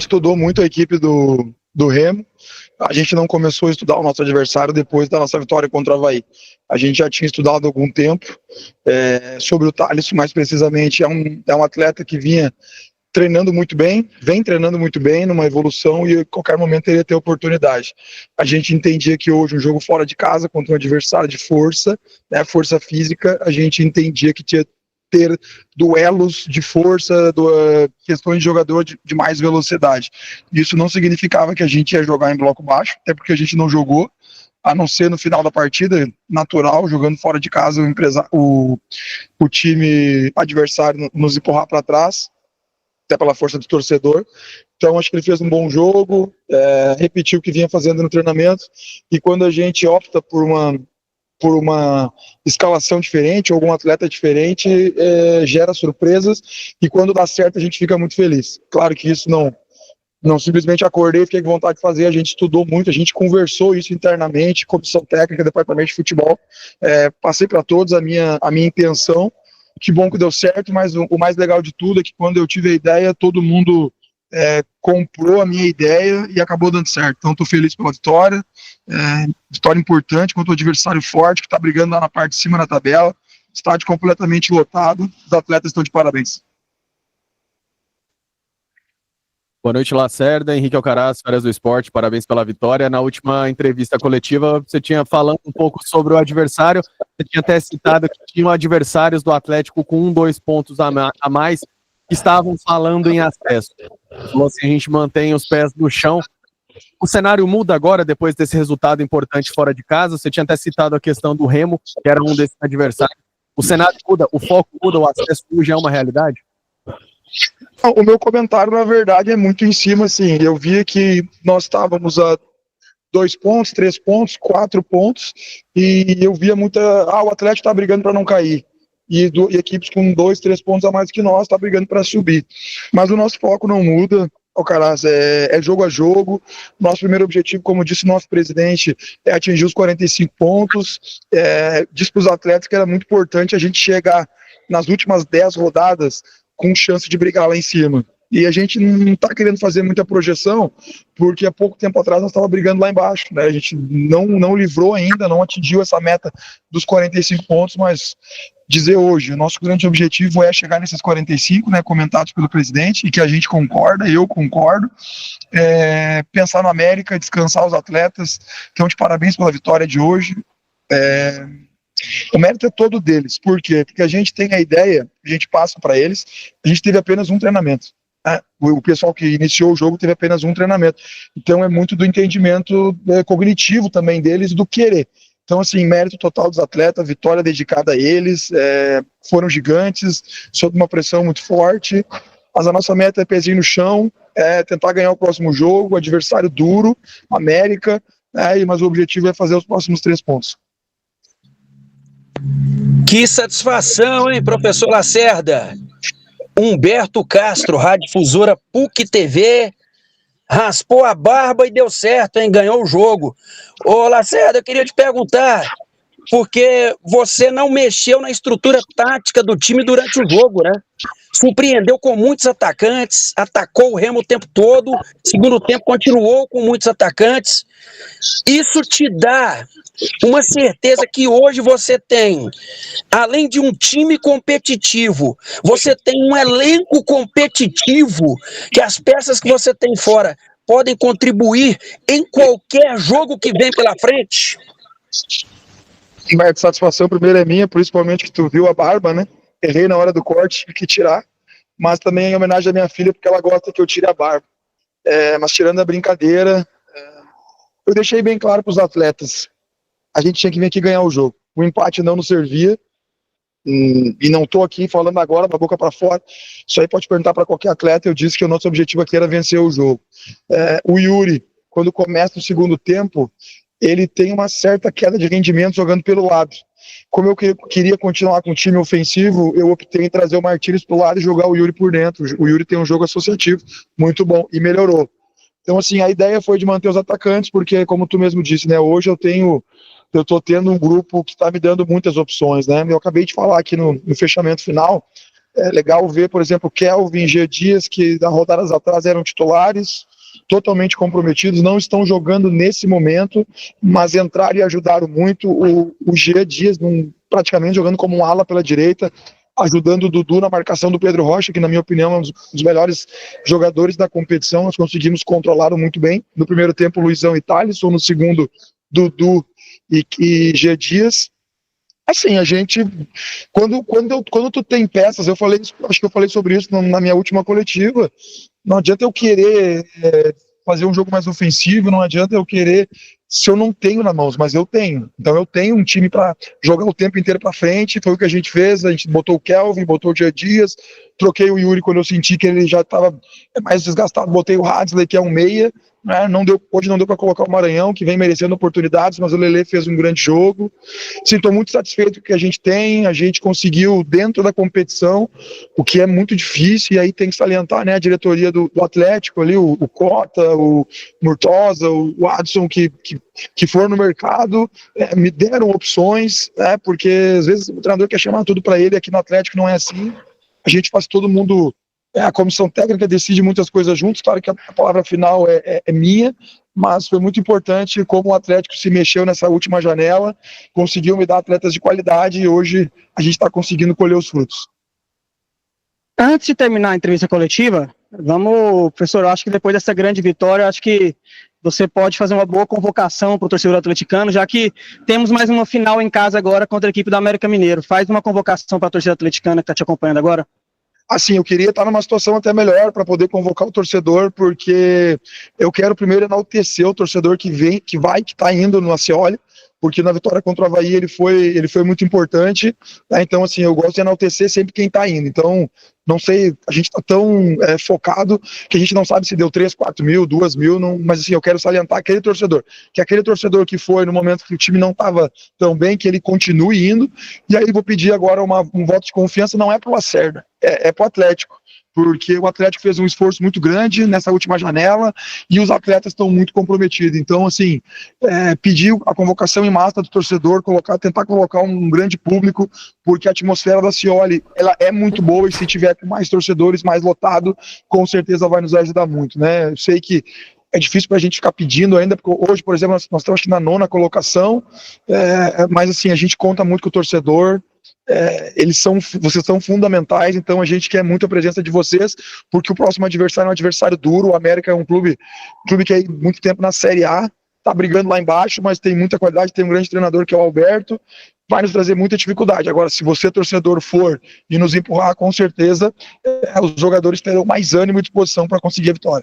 estudou muito a equipe do Remo. A gente não começou a estudar o nosso adversário depois da nossa vitória contra o Avaí. A gente já tinha estudado há algum tempo sobre o Thalisson, mais precisamente. É um atleta que vem treinando muito bem, numa evolução, e a qualquer momento ele ia ter oportunidade. A gente entendia que hoje, um jogo fora de casa, contra um adversário de força, né, força física, a gente entendia que tinha ter duelos de força, questões de jogador de mais velocidade. Isso não significava que a gente ia jogar em bloco baixo, até porque a gente não jogou, a não ser no final da partida, natural, jogando fora de casa, o time adversário nos empurrar para trás, até pela força do torcedor. Então acho que ele fez um bom jogo, repetiu o que vinha fazendo no treinamento, e quando a gente opta por uma escalação diferente, ou algum atleta diferente, gera surpresas, e quando dá certo a gente fica muito feliz. Claro que isso não simplesmente acordei, fiquei com vontade de fazer, a gente estudou muito, a gente conversou isso internamente, comissão técnica, departamento de futebol, passei para todos a minha intenção. Que bom que deu certo, mas o mais legal de tudo é que quando eu tive a ideia, todo mundo comprou a minha ideia e acabou dando certo. Então estou feliz pela vitória, vitória importante contra o adversário forte que está brigando lá na parte de cima da tabela, estádio completamente lotado, os atletas estão de parabéns. Boa noite, Lacerda, Henrique Alcaraz, Férias do Esporte, parabéns pela vitória. Na última entrevista coletiva, você tinha falando um pouco sobre o adversário, você tinha até citado que tinham adversários do Atlético com 2 pontos a mais, que estavam falando em acesso. Falou assim, a gente mantém os pés no chão. O cenário muda agora, depois desse resultado importante fora de casa, você tinha até citado a questão do Remo, que era um desses adversários. O cenário muda, o foco muda, o acesso hoje é uma realidade? O meu comentário, na verdade, é muito em cima, assim, eu via que nós estávamos a 2 pontos, 3 pontos, 4 pontos, e eu via o Atlético está brigando para não cair, e equipes com 2, 3 pontos a mais que nós está brigando para subir, mas o nosso foco não muda, Alcaraz, é jogo a jogo. Nosso primeiro objetivo, como disse nosso presidente, é atingir os 45 pontos, disse para os atletas que era muito importante a gente chegar nas últimas 10 rodadas com chance de brigar lá em cima. E a gente não está querendo fazer muita projeção, porque há pouco tempo atrás nós estávamos brigando lá embaixo, né? A gente não livrou ainda, não atingiu essa meta dos 45 pontos, mas dizer hoje, o nosso grande objetivo é chegar nesses 45, né, comentados pelo presidente, e que a gente concorda, eu concordo, pensar no América, descansar os atletas. Então, de parabéns pela vitória de hoje. O mérito é todo deles. Por quê? Porque a gente tem a ideia, a gente passa para eles, a gente teve apenas um treinamento. O pessoal que iniciou o jogo teve apenas um treinamento. Então é muito do entendimento cognitivo também deles, do querer. Então, assim, mérito total dos atletas, vitória dedicada a eles, foram gigantes, sob uma pressão muito forte, mas a nossa meta é pezinho no chão, tentar ganhar o próximo jogo, adversário duro, América, mas o objetivo é fazer os próximos 3 pontos. Que satisfação, hein, professor Lacerda? Humberto Castro, Radiodifusora PUC TV, raspou a barba e deu certo, hein? Ganhou o jogo. Ô, Lacerda, eu queria te perguntar, porque você não mexeu na estrutura tática do time durante o jogo, né? Surpreendeu com muitos atacantes, atacou o Remo o tempo todo, segundo tempo continuou com muitos atacantes. Isso te dá uma certeza que hoje você tem, além de um time competitivo, você tem um elenco competitivo, que as peças que você tem fora podem contribuir em qualquer jogo que vem pela frente? Humberto, satisfação primeiro é minha, principalmente que tu viu a barba, né? Errei na hora do corte, tive que tirar, mas também em homenagem à minha filha, porque ela gosta que eu tire a barba. Mas tirando a brincadeira, eu deixei bem claro para os atletas, a gente tinha que vir aqui ganhar o jogo. O empate não nos servia, e não estou aqui falando agora da boca para fora, isso aí pode perguntar para qualquer atleta. Eu disse que o nosso objetivo aqui era vencer o jogo. O Yuri, quando começa o segundo tempo, ele tem uma certa queda de rendimento jogando pelo lado. Como eu queria continuar com o time ofensivo, eu optei em trazer o Martínez para o lado e jogar o Yuri por dentro. O Yuri tem um jogo associativo muito bom e melhorou. Então, assim, a ideia foi de manter os atacantes, porque, como tu mesmo disse, né, hoje eu estou tendo um grupo que está me dando muitas opções, né? Eu acabei de falar aqui no fechamento final, É legal ver, por exemplo, Kelvin, G. Dias, que há rodadas atrás eram titulares, totalmente comprometidos, não estão jogando nesse momento, mas entraram e ajudaram muito. O G. Dias, praticamente jogando como um ala pela direita, ajudando o Dudu na marcação do Pedro Rocha, que na minha opinião é um dos melhores jogadores da competição. Nós conseguimos controlá-lo muito bem. No primeiro tempo, Luizão e Thalisson, no segundo, Dudu e G. Dias. Assim, a gente, quando tu tem peças, acho que eu falei sobre isso na minha última coletiva, não adianta eu querer fazer um jogo mais ofensivo, não adianta eu querer, se eu não tenho na mão, mas eu tenho. Então eu tenho um time para jogar o tempo inteiro para frente, foi o que a gente fez, a gente botou o Kelvin, botou o Dia Dias, troquei o Yuri quando eu senti que ele já estava mais desgastado, botei o Hadley, que é um meia, né? Hoje não deu para colocar o Maranhão, que vem merecendo oportunidades, mas o Lelê fez um grande jogo. Estou muito satisfeito com o que a gente tem, a gente conseguiu dentro da competição, o que é muito difícil, e aí tem que salientar, né, a diretoria do Atlético ali, o Cota, o Murtosa, o Adson, que foram no mercado, me deram opções, porque às vezes o treinador quer chamar tudo para ele, aqui no Atlético não é assim, a gente faz todo mundo, a comissão técnica decide muitas coisas juntos, claro que a palavra final é minha, mas foi muito importante como o Atlético se mexeu nessa última janela, conseguiu me dar atletas de qualidade e hoje a gente está conseguindo colher os frutos. Antes de terminar a entrevista coletiva, professor, eu acho que depois dessa grande vitória, acho que você pode fazer uma boa convocação para o torcedor atleticano, já que temos mais uma final em casa agora contra a equipe do América Mineiro. Faz uma convocação para a torcida atleticana que está te acompanhando agora. Assim, eu queria estar numa situação até melhor para poder convocar o torcedor, porque eu quero primeiro enaltecer o torcedor que está indo no Ascioli, porque na vitória contra o Avaí ele foi muito importante, né? Então, assim, eu gosto de enaltecer sempre quem está indo. Então, não sei, a gente está tão focado que a gente não sabe se deu 3, 4 mil, 2 mil, mas assim, eu quero salientar aquele torcedor que foi no momento que o time não estava tão bem, que ele continue indo, e aí vou pedir agora um voto de confiança, não é para o Lacerda, é para o Atlético, porque o Atlético fez um esforço muito grande nessa última janela e os atletas estão muito comprometidos. Então, assim, pedir a convocação em massa do torcedor, tentar colocar um grande público, porque a atmosfera da Ascioli, ela é muito boa e se tiver com mais torcedores, mais lotado, com certeza vai nos ajudar muito, né? Eu sei que é difícil para a gente ficar pedindo ainda, porque hoje, por exemplo, nós estamos aqui na 9ª colocação, mas assim, a gente conta muito com o torcedor, vocês são fundamentais, então a gente quer muito a presença de vocês, porque o próximo adversário é um adversário duro. O América é um clube que há muito tempo na Série A, tá brigando lá embaixo, mas tem muita qualidade, tem um grande treinador que é o Alberto, vai nos trazer muita dificuldade. Agora, se você, torcedor, for e nos empurrar, com certeza os jogadores terão mais ânimo e disposição para conseguir a vitória.